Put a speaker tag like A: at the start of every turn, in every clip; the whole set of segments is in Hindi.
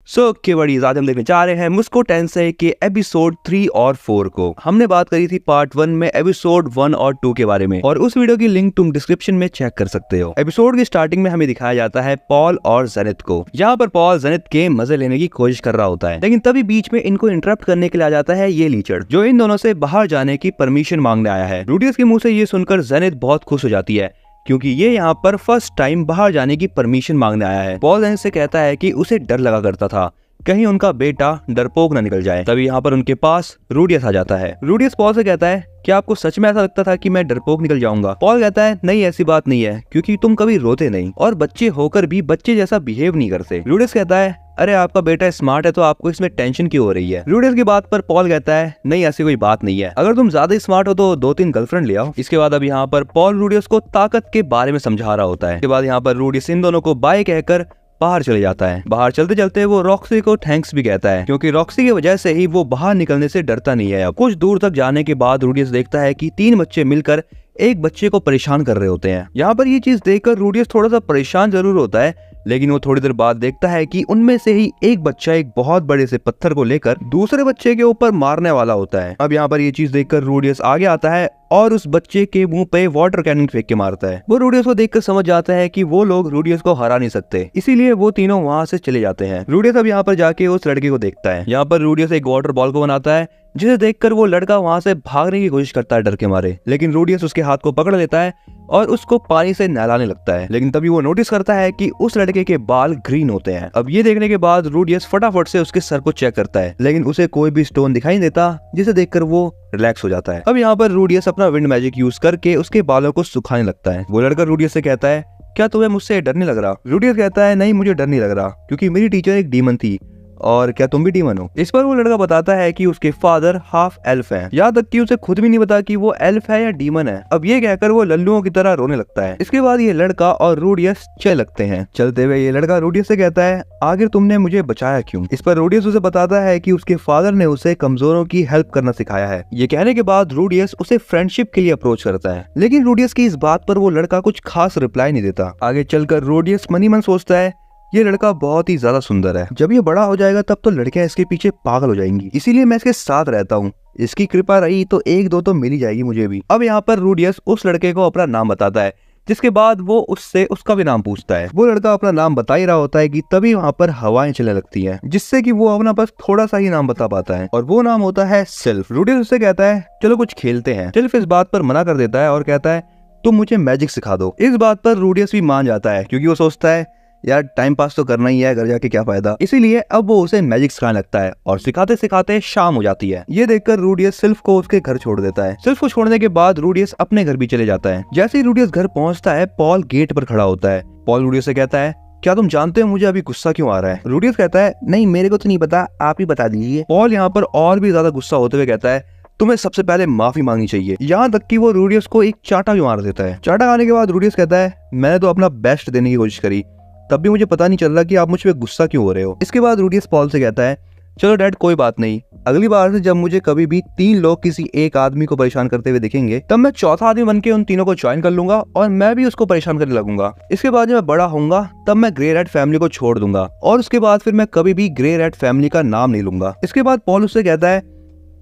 A: के बड़ी आज हम देखने जा रहे हैं मुस्को टेंसेई के एपिसोड 3 और 4 को। हमने बात करी थी पार्ट 1 में एपिसोड 1 और 2 के बारे में, और उस वीडियो की लिंक तुम डिस्क्रिप्शन में चेक कर सकते हो। एपिसोड की स्टार्टिंग में हमें दिखाया जाता है पॉल और जेनिथ को। यहाँ पर पॉल जेनिथ के मजे लेने की कोशिश कर रहा होता है, लेकिन तभी बीच में इनको इंटरप्ट करने के लिए आ जाता है ये लीचड़, जो इन दोनों से बाहर जाने की परमिशन मांगने आया है। रूडियस के मुंह से ये सुनकर जेनिथ बहुत खुश हो जाती है, क्योंकि ये यहाँ पर फर्स्ट टाइम बाहर जाने की परमिशन मांगने आया है। पॉल जेनिथ से कहता है कि उसे डर लगा करता था कहीं उनका बेटा डरपोक न निकल जाए। तभी यहाँ पर उनके पास रूडियस आ जाता है। रूडियस पॉल से कहता है, क्या आपको सच में ऐसा लगता था कि मैं डरपोक निकल जाऊंगा? पॉल कहता है, नहीं ऐसी बात नहीं है, क्योंकि तुम कभी रोते नहीं और बच्चे होकर भी बच्चे जैसा बिहेव नहीं करते। रूडियस कहता है, अरे आपका बेटा स्मार्ट है तो आपको इसमें टेंशन क्यों हो रही है? रूडियस की बात पर पॉल कहता है, नहीं ऐसी कोई बात नहीं है, अगर तुम ज्यादा स्मार्ट हो तो 2-3 गर्लफ्रेंड ले आओ। इसके बाद अब यहाँ पर पॉल रूडियस को ताकत के बारे में समझा रहा होता है। इसके बाद यहाँ पर रूडियस इन दोनों को बाय कहकर बाहर चले जाता है। बाहर चलते चलते वो रॉक्सी को थैंक्स भी कहता है, क्योंकि रॉक्सी की वजह से ही वो बाहर निकलने से डरता नहीं है। अब कुछ दूर तक जाने के बाद रूडियस देखता है कि 3 बच्चे मिलकर एक बच्चे को परेशान कर रहे होते हैं। यहाँ पर ये चीज देखकर रूडियस थोड़ा सा परेशान जरूर होता है, लेकिन वो थोड़ी देर बाद देखता है कि उनमें से ही एक बच्चा एक बहुत बड़े से पत्थर को लेकर दूसरे बच्चे के ऊपर मारने वाला होता है। अब यहाँ पर ये चीज देखकर रूडियस आगे आता है और उस बच्चे के मुंह पे वाटर कैनन फेंक के मारता है। वो रूडियस को देखकर समझ जाता है कि वो लोग रूडियस को हरा नहीं सकते, इसीलिए वो तीनों वहाँ से चले जाते हैं। रूडियस अब यहाँ पर जाके उस लड़के को देखता है। यहाँ पर रूडियस एक वाटर बॉल को बनाता है, जिसे देखकर वो लड़का वहाँ से भागने की कोशिश करता है डर के मारे, लेकिन रूडियस उसके हाथ को पकड़ लेता है और उसको पानी से नहलाने लगता है। लेकिन तभी वो नोटिस करता है कि उस लड़के के बाल ग्रीन होते हैं। अब ये देखने के बाद रूडियस फटाफट से उसके सर को चेक करता है, लेकिन उसे कोई भी स्टोन दिखाई नहीं देता, जिसे देखकर वो रिलैक्स हो जाता है। अब यहाँ पर रूडियस अपना विंड मैजिक यूज करके उसके बालों को सुखाने लगता है। वो लड़का रूडियस से कहता है, क्या तुम्हें मुझसे डर नहीं लग रहा? रूडियस कहता है, नहीं मुझे डर नहीं लग रहा, क्योंकि मेरी टीचर एक डीमन थी, और क्या तुम भी डीमन हो? इस पर वो लड़का बताता है कि उसके फादर हाफ एल्फ हैं। यहाँ तक कि उसे खुद भी नहीं पता कि वो एल्फ है या डीमन है। अब ये कहकर वो लल्लुओं की तरह रोने लगता है। इसके बाद ये लड़का और रूडियस चल लगते हैं। चलते हुए ये लड़का रूडियस से कहता है, आखिर तुमने मुझे बचाया क्यों? इस पर रूडियस उसे बताता है कि उसके फादर ने उसे कमजोरों की हेल्प करना सिखाया है। ये कहने के बाद रूडियस उसे फ्रेंडशिप के लिए अप्रोच करता है, लेकिन रूडियस की इस बात पर वो लड़का कुछ खास रिप्लाई नहीं देता। आगे चलकर रूडियस मनी मन सोचता है, ये लड़का बहुत ही ज्यादा सुंदर है, जब ये बड़ा हो जाएगा तब तो लड़कियां इसके पीछे पागल हो जाएंगी, इसीलिए मैं इसके साथ रहता हूँ। इसकी कृपा रही तो 1-2 तो मिल ही जाएगी मुझे भी। अब यहाँ पर रूडियस उस लड़के को अपना नाम बताता है, जिसके बाद वो उससे उसका भी नाम पूछता है। वो लड़का अपना नाम बता ही रहा होता है कि तभी वहाँ पर हवाएं चलने लगती हैं, जिससे कि वो अपना बस थोड़ा सा ही नाम बता पाता है, और वो नाम होता है सिल्फ। रूडियस उससे कहता है, चलो कुछ खेलते हैं। सिल्फ इस बात पर मना कर देता है और कहता है, तुम मुझे मैजिक सिखा दो। इस बात पर रूडियस भी मान जाता है, क्योंकि वो सोचता है यार टाइम पास तो करना ही है, घर जाके क्या फायदा। इसीलिए अब वो उसे मैजिक सिखाने लगता है, और सिखाते सिखाते शाम हो जाती है। ये देखकर रूडियस सिल्फ को उसके घर छोड़ देता है। सिल्फ को छोड़ने के बाद रूडियस अपने घर भी चले जाता है। जैसे ही रूडियस घर पहुंचता है, पॉल गेट पर खड़ा होता है। पॉल रूडियस से कहता है, क्या तुम जानते हो मुझे अभी गुस्सा क्यों आ रहा है? रूडियस कहता है, नहीं मेरे को तो नहीं पता, आप ही बता दीजिए। पॉल यहाँ पर और भी ज्यादा गुस्सा होते हुए कहता है, तुम्हें सबसे पहले माफी मांगनी चाहिए। यहाँ तक कि वो रूडियस को एक चाटा भी मार देता है। चाटा खाने के बाद रूडियस कहता है, मैंने तो अपना बेस्ट देने की कोशिश करी, तब भी मुझे पता नहीं चल रहा कि आप मुझ पे गुस्सा क्यों हो रहे हो। इसके बाद रूडियस पॉल से कहता है, चलो डैड कोई बात नहीं, अगली बार से जब मुझे कभी भी 3 लोग किसी एक आदमी को परेशान करते हुए दिखेंगे, तब मैं चौथा आदमी बनके उन तीनों को ज्वाइन कर लूंगा और मैं भी उसको परेशान करने लगूंगा। इसके बाद जब मैं बड़ा होऊंगा तब मैं ग्रे रैट फैमिली को छोड़ दूंगा, और उसके बाद फिर मैं कभी भी ग्रे रैट फैमिली का नाम नहीं लूंगा। इसके बाद पॉल उससे कहता है,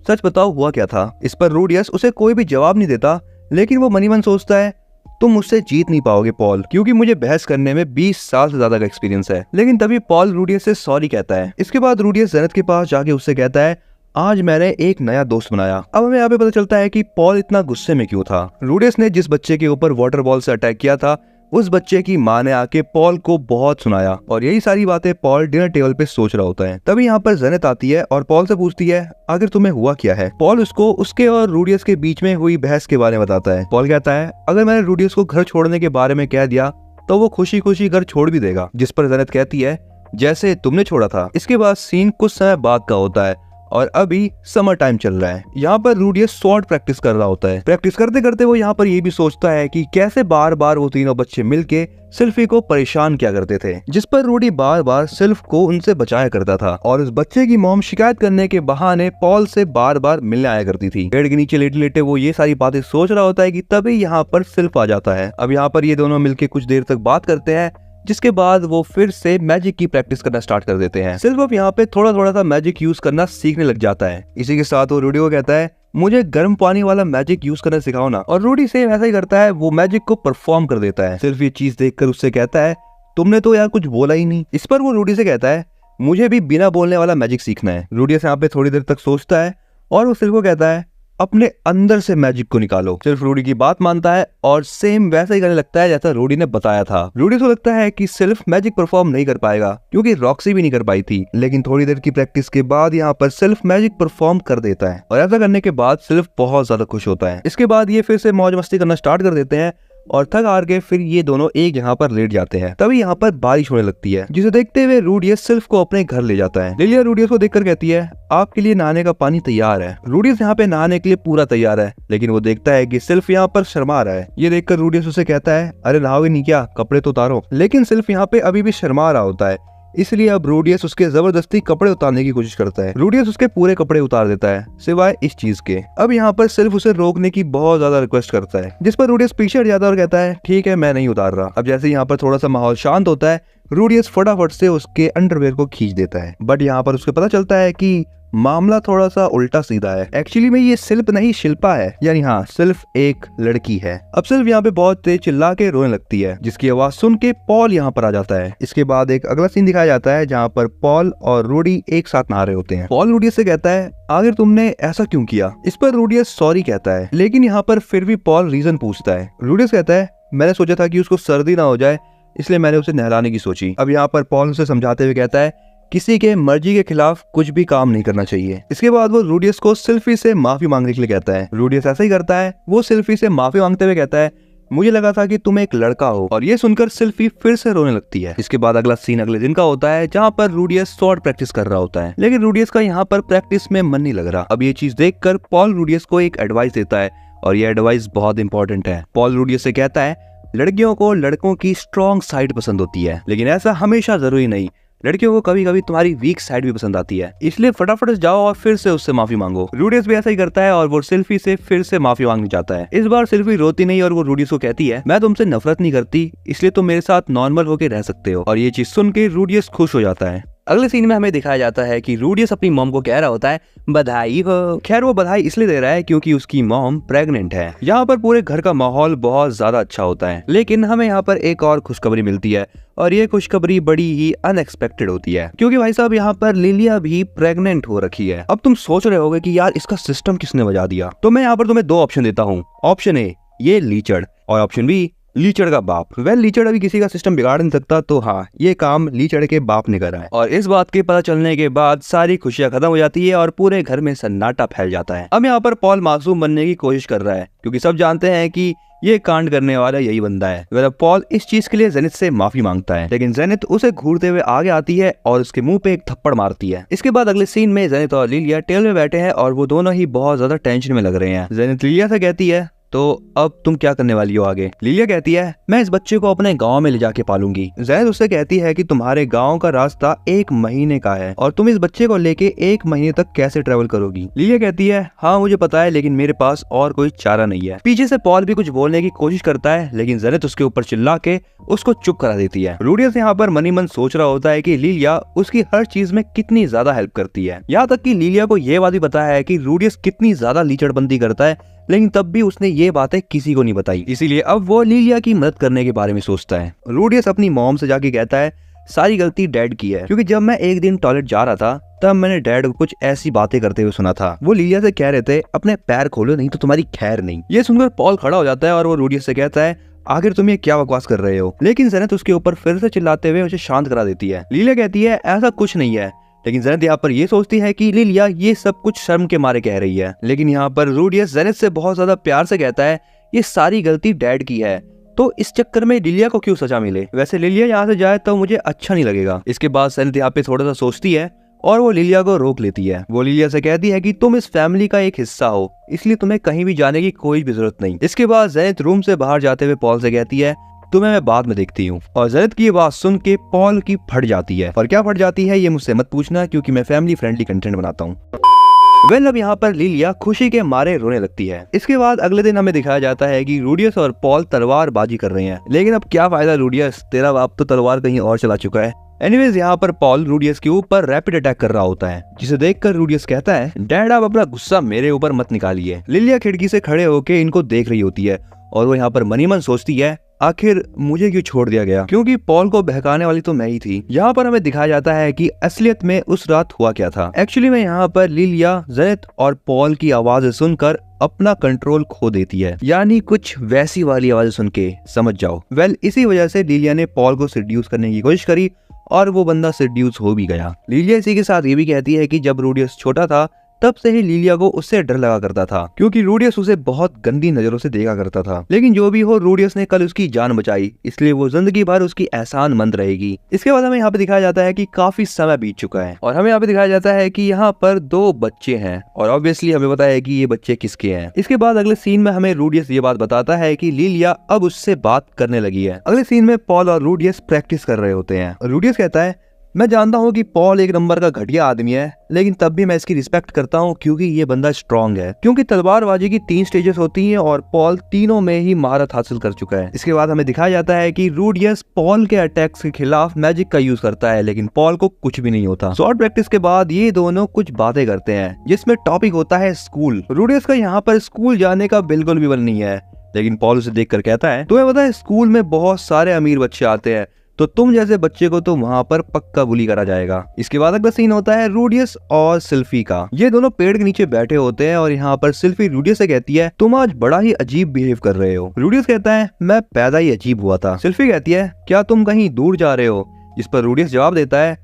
A: सच बताओ हुआ क्या था? इस पर रूडियस उसे कोई भी जवाब नहीं देता, लेकिन वो मनी मन सोचता है, तुम मुझसे जीत नहीं पाओगे पॉल, क्योंकि मुझे बहस करने में 20 साल से ज्यादा का एक्सपीरियंस है। लेकिन तभी पॉल रूडियस से सॉरी कहता है। इसके बाद रूडियस जेनिथ के पास जाके उससे कहता है, आज मैंने एक नया दोस्त बनाया। अब हमें यहाँ पे पता चलता है कि पॉल इतना गुस्से में क्यों था। रूडियस ने जिस बच्चे के ऊपर वाटर बॉल से अटैक किया था, उस बच्चे की माँ ने आके पॉल को बहुत सुनाया, और यही सारी बातें पॉल डिनर टेबल पे सोच रहा होता है। तभी यहाँ पर जेनिथ आती है और पॉल से पूछती है, आखिर तुम्हें हुआ क्या है? पॉल उसको उसके और रूडियस के बीच में हुई बहस के बारे में बताता है। पॉल कहता है, अगर मैंने रूडियस को घर छोड़ने के बारे में कह दिया तो वो खुशी खुशी घर छोड़ भी देगा। जिस पर जेनिथ कहती है, जैसे तुमने छोड़ा था। इसके बाद सीन कुछ समय बाद का होता है, और अभी समर टाइम चल रहा है। यहाँ पर रूडियस स्वॉर्ड प्रैक्टिस कर रहा होता है। प्रैक्टिस करते करते वो यहाँ पर ये भी सोचता है कि कैसे बार बार वो तीनों बच्चे मिलके सिल्फी को परेशान किया करते थे, जिस पर रूडी बार बार सिल्फ को उनसे बचाया करता था, और उस बच्चे की मॉम शिकायत करने के बहाने पॉल से बार बार मिलने आया करती थी। पेड़ के नीचे लेटे लेटे वो ये सारी बातें सोच रहा होता है कि तभी यहाँ पर सिल्फ आ जाता है। अब यहाँ पर ये दोनों मिलके कुछ देर तक बात करते हैं, जिसके बाद वो फिर से मैजिक की प्रैक्टिस करना स्टार्ट कर देते हैं। सिल्फ अब यहाँ पे थोड़ा थोड़ा सा मैजिक यूज करना सीखने लग जाता है। इसी के साथ वो रूडी को कहता है मुझे गर्म पानी वाला मैजिक यूज करना सिखाओ ना, और रूडी सेम ऐसा ही करता है, वो मैजिक को परफॉर्म कर देता है। सिर्फ ये चीज देखकर उससे कहता है तुमने तो यार कुछ बोला ही नहीं। इस पर वो रूडी से कहता है मुझे भी बिना बोलने वाला मैजिक सीखना है। रूडी यहाँ पे थोड़ी देर तक सोचता है और वो सिल्फ को कहता है अपने अंदर से मैजिक को निकालो। सिर्फ रूडी की बात मानता है और सेम वैसा ही करने लगता है जैसा रूडी ने बताया था। रूडी को लगता है कि सिर्फ मैजिक परफॉर्म नहीं कर पाएगा क्योंकि रॉक्सी भी नहीं कर पाई थी, लेकिन थोड़ी देर की प्रैक्टिस के बाद यहाँ पर सिर्फ मैजिक परफॉर्म कर देता है और ऐसा करने के बाद सिर्फ बहुत ज्यादा खुश होता है। इसके बाद ये फिर से मौज मस्ती करना स्टार्ट कर देते हैं और थक हार के फिर ये दोनों एक जगह पर लेट जाते हैं। तभी यहाँ पर बारिश होने लगती है, जिसे देखते हुए रूडियस सिल्फ को अपने घर ले जाता है। लिलिया रूडियस को देखकर कहती है आपके लिए नहाने का पानी तैयार है। रूडियस यहाँ पे नहाने के लिए पूरा तैयार है, लेकिन वो देखता है कि सिल्फ यहाँ पर शर्मा रहा है। ये देखकर रूडियस उसे कहता है अरे नहाओगे नहीं क्या, कपड़े तो उतारो। लेकिन सिल्फ यहाँ पे अभी भी शर्मा रहा होता है, इसलिए अब रूडियस उसके जबरदस्ती कपड़े उतारने की कोशिश करता है। रूडियस उसके पूरे कपड़े उतार देता है सिवाय इस चीज के। अब यहाँ पर सिर्फ उसे रोकने की बहुत ज्यादा रिक्वेस्ट करता है, जिस पर रूडियस पीछे हट जाता है और कहता है ठीक है मैं नहीं उतार रहा। अब जैसे यहाँ पर थोड़ा सा माहौल शांत होता है, रूडियस फटाफट से उसके अंडरवेयर को खींच देता है। बट यहाँ पर उसको पता चलता है कि मामला थोड़ा सा उल्टा सीधा है। एक्चुअली में ये सिल्फ नहीं शिल्पा है, यानी हाँ सिल्फ एक लड़की है। अब सिल्फ यहाँ पे बहुत तेज चिल्ला के रोने लगती है, जिसकी आवाज सुन के पॉल यहाँ पर आ जाता है। इसके बाद एक अगला सीन दिखाया जाता है जहाँ पर पॉल और रूडी एक साथ नहा रहे होते हैं। पॉल रूडियस से कहता है आखिर तुमने ऐसा क्यों किया। इस पर रूडियस सॉरी कहता है, लेकिन यहाँ पर फिर भी पॉल रीजन पूछता है। रूडियस कहता है मैंने सोचा था कि उसको सर्दी ना हो जाए, इसलिए मैंने उसे नहलाने की सोची। अब यहाँ पर पॉल उसे समझाते हुए कहता है किसी के मर्जी के खिलाफ कुछ भी काम नहीं करना चाहिए। इसके बाद वो रूडियस को सिल्फी से माफी मांगने के लिए कहता है। रूडियस ऐसा ही करता है, वो सिल्फी से माफी मांगते हुए कहता है मुझे लगा था कि तुम एक लड़का हो, और ये सुनकर सिल्फी फिर से रोने लगती है। इसके बाद अगला सीन अगले दिन का होता है जहाँ पर रूडियस स्वॉर्ड प्रैक्टिस कर रहा होता है, लेकिन रूडियस का यहाँ पर प्रैक्टिस में मन नहीं लग रहा। अब ये चीज देखकर पॉल रूडियस को एक एडवाइस देता है और ये एडवाइस बहुत इंपॉर्टेंट है। पॉल रूडियस से कहता है लड़कियों को लड़कों की स्ट्रॉन्ग साइड पसंद होती है, लेकिन ऐसा हमेशा जरूरी नहीं, लड़कियों को कभी कभी तुम्हारी वीक साइड भी पसंद आती है, इसलिए फटाफट जाओ और फिर से उससे माफी मांगो। रूडियस भी ऐसा ही करता है और वो सिल्फी से फिर से माफी मांगने जाता है। इस बार सिल्फी रोती नहीं और वो रूडियस को कहती है मैं तुमसे नफरत नहीं करती, इसलिए तुम मेरे साथ नॉर्मल होके रह सकते हो, और ये चीज सुन के रूडियस खुश हो जाता है। अगले सीन में हमें दिखाया जाता है कि रूडियस अपनी मॉम को कह रहा होता है बधाई हो। खैर वो बधाई इसलिए दे रहा है क्योंकि उसकी मॉम प्रेग्नेंट है। यहाँ पर पूरे घर का माहौल बहुत ज्यादा अच्छा होता है, लेकिन हमें यहाँ पर एक और खुशखबरी मिलती है, और ये खुशखबरी बड़ी ही अनएक्सपेक्टेड होती है, क्योंकि भाई साहब यहाँ पर लिलिया भी प्रेग्नेंट हो रखी है। अब तुम सोच रहे होगे कि यार इसका सिस्टम किसने बजा दिया, तो मैं यहाँ पर तुम्हें दो ऑप्शन देता हूँ। ऑप्शन ए ये लीचड़, और ऑप्शन बी लीचड़ का बाप। वेल लीचड़ अभी किसी का सिस्टम बिगाड़ नहीं सकता, तो हाँ ये काम लीचड़ के बाप ने करा है। और इस बात के पता चलने के बाद सारी खुशियां खत्म हो जाती है और पूरे घर में सन्नाटा फैल जाता है। अब यहाँ पर पॉल मासूम बनने की कोशिश कर रहा है, क्योंकि सब जानते हैं कि ये कांड करने वाला यही बंदा है। वेल पॉल इस चीज के लिए जेनिथ से माफी मांगता है, लेकिन जेनिथ उसे घूरते हुए आगे आती है और उसके मुंह पे एक थप्पड़ मारती है। इसके बाद अगले सीन में जेनिथ और लिलिया टेबल में बैठे हैं और वो दोनों ही बहुत ज्यादा टेंशन में लग रहे हैं। जेनिथ लिलिया से कहती है तो अब तुम क्या करने वाली हो आगे। लिलिया कहती है मैं इस बच्चे को अपने गांव में ले जाके पालूंगी। जेनिथ उससे कहती है कि तुम्हारे गांव का रास्ता 1 महीने का है और तुम इस बच्चे को लेके 1 महीने तक कैसे ट्रेवल करोगी। लिलिया कहती है हाँ मुझे पता है, लेकिन मेरे पास और कोई चारा नहीं है। पीछे से पॉल भी कुछ बोलने की कोशिश करता है, लेकिन जेनिथ उसके ऊपर चिल्ला के उसको चुप करा देती है। रूडियस यहाँ पर मनी मन सोच रहा होता है कि लिलिया उसकी हर चीज में कितनी ज्यादा हेल्प करती है। यहाँ तक कि लिलिया को ये बात भी पता है कि रूडियस कितनी ज्यादा लीचड़बंदी करता है, लेकिन तब भी उसने ये बातें किसी को नहीं बताई। इसीलिए अब वो लिलिया की मदद करने के बारे में सोचता है। रूडियस अपनी मॉम से जाके कहता है सारी गलती डैड की है, क्योंकि जब मैं एक दिन टॉयलेट जा रहा था तब मैंने डैड को कुछ ऐसी बातें करते हुए सुना था। वो लिलिया से कह रहे थे अपने पैर खोलो नहीं तो तुम्हारी खैर नहीं। ये सुनकर पॉल खड़ा हो जाता है और वो रूडियस से कहता है आखिर तुम ये क्या बकवास कर रहे हो, लेकिन जेनिथ उसके ऊपर फिर से चिल्लाते हुए उसे शांत करा देती है। लिलिया कहती है ऐसा कुछ नहीं है, लेकिन जेनिथ यहाँ पर ये सोचती है कि लिलिया ये सब कुछ शर्म के मारे कह रही है। लेकिन यहाँ पर रूडियस जेनिथ से बहुत ज्यादा प्यार से कहता है ये सारी गलती डैड की है, तो इस चक्कर में लिलिया को क्यों सजा मिले। वैसे लिलिया यहाँ से जाए तो मुझे अच्छा नहीं लगेगा। इसके बाद जेनिथ यहाँ पे थोड़ा सा सोचती है और वो लिलिया को रोक लेती है। वो लिलिया से कहती है कि तुम इस फैमिली का एक हिस्सा हो, इसलिए तुम्हें कहीं भी जाने की कोई भी जरूरत नहीं। इसके बाद जेनिथ रूम से बाहर जाते हुए पॉल से कहती है तुम्हें मैं बाद में देखती हूँ। और जेनिथ की बात सुन के पॉल की फट जाती है, और क्या फट जाती है ये मुझसे मत पूछना, क्योंकि मैं फैमिली फ्रेंडली कंटेंट बनाता हूँ। वेल अब यहाँ पर लिलिया खुशी के मारे रोने लगती है। इसके बाद अगले दिन हमें दिखाया जाता है कि रूडियस और पॉल तलवारबाजी कर रहे हैं, लेकिन अब क्या फायदा रूडियस, तेरा बाप तो तलवार कहीं और चला चुका है। एनीवेज यहाँ पर पॉल रूडियस के ऊपर रैपिड अटैक कर रहा होता है, जिसे देखकर रूडियस कहता है, डैड आप अपना गुस्सा मेरे ऊपर मत निकालिए। लिलिया खिड़की से खड़े होके इनको देख रही होती है और वो यहाँ पर मनी मन सोचती है, आखिर मुझे क्यों छोड़ दिया गया, क्योंकि पॉल को बहकाने वाली तो मैं ही थी। यहाँ पर हमें दिखाया जाता है कि असलियत में उस रात हुआ क्या था। एक्चुअली में यहाँ पर लिलिया जेनेट और पॉल की आवाजें सुनकर अपना कंट्रोल खो देती है, यानी कुछ वैसी वाली आवाजें सुन के समझ जाओ। वेल इसी वजह से लिलिया ने पॉल को सिड्यूस करने की कोशिश करी और वो बंदा सिड्यूस हो भी गया। लिलिया इसी के साथ ये भी कहती है कि जब रूडियस छोटा था तब से ही लिलिया को उससे डर लगा करता था, क्योंकि रूडियस उसे बहुत गंदी नजरों से देखा करता था। लेकिन जो भी हो, रूडियस ने कल उसकी जान बचाई, इसलिए वो जिंदगी भर उसकी एहसानमंद रहेगी। इसके बाद हमें यहाँ पे दिखाया जाता है कि काफी समय बीत चुका है और हमें यहाँ पे दिखाया जाता है कि यहाँ पर 2 बच्चे हैं और ऑब्वियसली हमें पता है कि ये बच्चे किसके हैं। इसके बाद अगले सीन में हमें रूडियस ये बात बताता है कि लिलिया अब उससे बात करने लगी है। अगले सीन में पॉल और रूडियस प्रैक्टिस कर रहे होते हैं। रूडियस कहता है, मैं जानता हूँ कि पॉल एक नंबर का घटिया आदमी है, लेकिन तब भी मैं इसकी रिस्पेक्ट करता हूँ क्योंकि ये बंदा स्ट्रॉन्ग है। क्योंकि तलवारबाजी की 3 स्टेजेस होती हैं और पॉल तीनों में ही महारत हासिल कर चुका है। इसके बाद हमें दिखाया जाता है कि रूडियस पॉल के अटैक्स के खिलाफ मैजिक का यूज करता है, लेकिन पॉल को कुछ भी नहीं होता। शॉर्ट प्रैक्टिस के बाद ये दोनों कुछ बातें करते हैं, जिसमें टॉपिक होता है स्कूल। रूडियस का यहाँ पर स्कूल जाने का बिल्कुल भी मन नहीं है, लेकिन पॉल उसे देखकर कहता है, तुम्हें पता है स्कूल में बहुत सारे अमीर बच्चे आते हैं, तो तुम जैसे बच्चे को तो वहाँ पर पक्का बुली करा जाएगा। इसके बाद अगला सीन होता है रूडियस और सिल्फी का। ये दोनों पेड़ के नीचे बैठे होते हैं और यहाँ पर सिल्फी रूडियस से कहती है, तुम आज बड़ा ही अजीब बिहेव कर रहे हो। रूडियस कहता है, मैं पैदा ही अजीब हुआ था। सिल्फी कहती है, क्या तुम कहीं दूर जा रहे हो? जिस पर रूडियस जवाब देता है,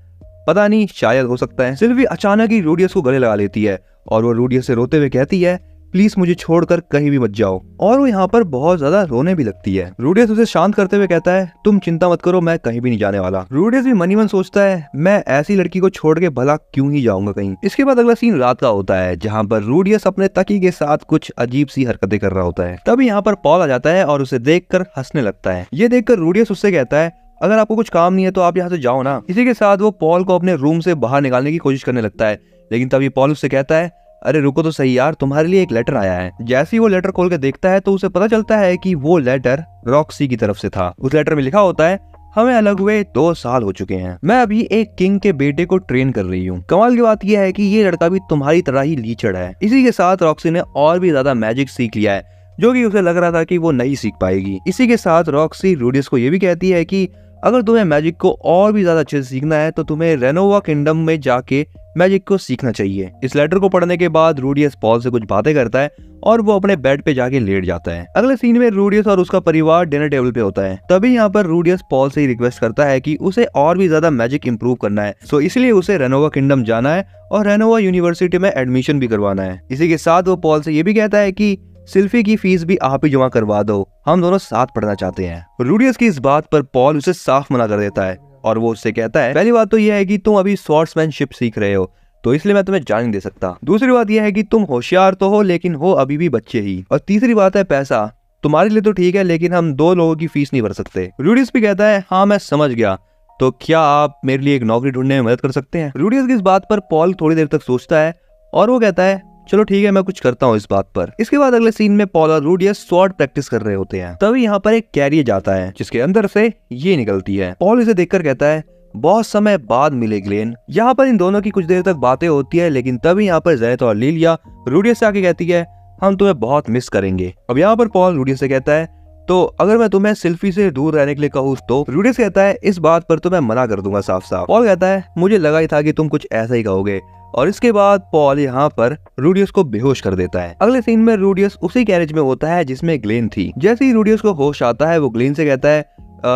A: पता नहीं, शायद हो सकता है। सिल्फी अचानक ही रूडियस को गले लगा लेती है और वो रूडियस से रोते हुए कहती है, प्लीज मुझे छोड़कर कहीं भी मत जाओ। और वो यहाँ पर बहुत ज्यादा रोने भी लगती है। रूडियस उसे शांत करते हुए कहता है, तुम चिंता मत करो, मैं कहीं भी नहीं जाने वाला। रूडियस भी मनी मन सोचता है, मैं ऐसी लड़की को छोड़ के भला क्यों ही जाऊंगा कहीं। इसके बाद अगला सीन रात का होता है, जहाँ पर रूडियस अपने तकी के साथ कुछ अजीब सी हरकतें कर रहा होता है। तभी यहाँ पर पॉल आ जाता है और उसे देखकर हंसने लगता है। ये देखकर रूडियस उससे कहता है, अगर आपको कुछ काम नहीं है तो आप यहाँ से जाओ ना। इसी के साथ वो पॉल को अपने रूम से बाहर निकालने की कोशिश करने लगता है, लेकिन तभी पॉल उससे कहता है, अरे रुको तो सही यार, तुम्हारे लिए एक लेटर आया है। जैसे ही वो लेटर खोल के देखता है तो उसे पता चलता है कि वो लेटर रॉक्सी की तरफ से था। उस लेटर में लिखा होता है, हमें अलग हुए 2 साल हो चुके हैं, मैं अभी एक किंग के बेटे को ट्रेन कर रही हूँ। कमाल की बात यह है कि ये लड़का भी तुम्हारी तरह ही लीचड़ है। इसी के साथ रॉक्सी ने और भी ज्यादा मैजिक सीख लिया है, जो कि उसे लग रहा था कि वो नहीं सीख पाएगी। इसी के साथ रॉक्सी रूडियस को ये भी कहती है कि अगर तुम्हें मैजिक को और भी ज्यादा अच्छे से सीखना है तो तुम्हें रेनोवा किंगडम में जाके मैजिक को सीखना चाहिए। इस लेटर को पढ़ने के बाद रूडियस पॉल से कुछ बातें करता है और वो अपने बेड पे जाके लेट जाता है। अगले सीन में रूडियस और उसका परिवार डिनर टेबल पे होता है। तभी यहाँ पर रूडियस पॉल से रिक्वेस्ट करता है कि उसे और भी ज्यादा मैजिक इंप्रूव करना है, सो इसलिए उसे रेनोवा किंगडम जाना है और रेनोवा यूनिवर्सिटी में एडमिशन भी करवाना है। इसी के साथ वो पॉल से ये भी कहता है कि सिल्फी की फीस भी आप ही जमा करवा दो, हम दोनों साथ पढ़ना चाहते हैं। रूडियस की इस बात पर पॉल उसे साफ मना कर देता है और वो उससे कहता है, पहली बात तो यह है कि तुम अभी स्वॉर्ड्समैनशिप सीख रहे हो, तो इसलिए मैं तुम्हें जाने नहीं दे सकता। दूसरी बात यह है कि तुम होशियार तो हो, लेकिन हो अभी भी बच्चे ही। और तीसरी बात है पैसा, तुम्हारे लिए तो ठीक है, लेकिन हम 2 लोगों की फीस नहीं भर सकते। रूडियस भी कहता है, हाँ मैं समझ गया, तो क्या आप मेरे लिए एक नौकरी ढूंढने में मदद कर सकते हैं। रूडियस की इस बात पर पॉल थोड़ी देर तक सोचता है और वो कहता है, चलो ठीक है, मैं कुछ करता हूँ इस बात पर। इसके बाद अगले सीन में पॉल और रूडियस स्वॉर्ड प्रैक्टिस कर रहे होते हैं। तभी यहाँ पर एक कैरियर जाता है जिसके अंदर से ये निकलती है। पॉल इसे देखकर कहता है, बहुत समय बाद मिले ग्लेन। यहाँ पर इन दोनों की कुछ देर तक बातें होती है, लेकिन तभी यहाँ पर जेनेट और लिलिया रूडियस से आके कहती है, हम तुम्हें बहुत मिस करेंगे। अब यहाँ पर पॉल रूडियस से कहता है, तो अगर मैं तुम्हें सिल्फी से दूर रहने के लिए कहूँ तो? रूडियस कहता है, इस बात पर तो मैं मना कर दूंगा साफ साफ। पॉल कहता है, मुझे लगा ही था कि तुम कुछ ऐसा ही कहोगे। और इसके बाद पॉल यहाँ पर रूडियस को बेहोश कर देता है। अगले सीन में रूडियस उसी कैरेज में होता है जिसमें ग्लेन थी। जैसे ही रूडियस को होश आता है वो ग्लेन से कहता है,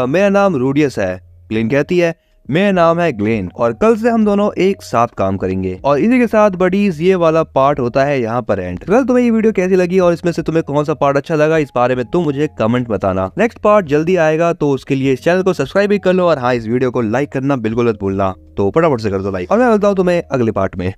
A: मेरा नाम रूडियस है। ग्लेन कहती है, मेरा नाम है ग्लेन और कल से हम दोनों एक साथ काम करेंगे। और इसी के साथ बडीज ये वाला पार्ट होता है यहाँ पर एंड। कल तुम्हें ये वीडियो कैसी लगी और इसमें से तुम्हें कौन सा पार्ट अच्छा लगा, इस बारे में तुम मुझे कमेंट बताना। नेक्स्ट पार्ट जल्दी आएगा, तो उसके लिए इस चैनल को सब्सक्राइब भी कर लो और हाँ, इस वीडियो को लाइक करना बिल्कुल मत भूलना। तो फटाफट से कर दो लाइक और मैं मिलता हूँ तुम्हें अगले पार्ट में।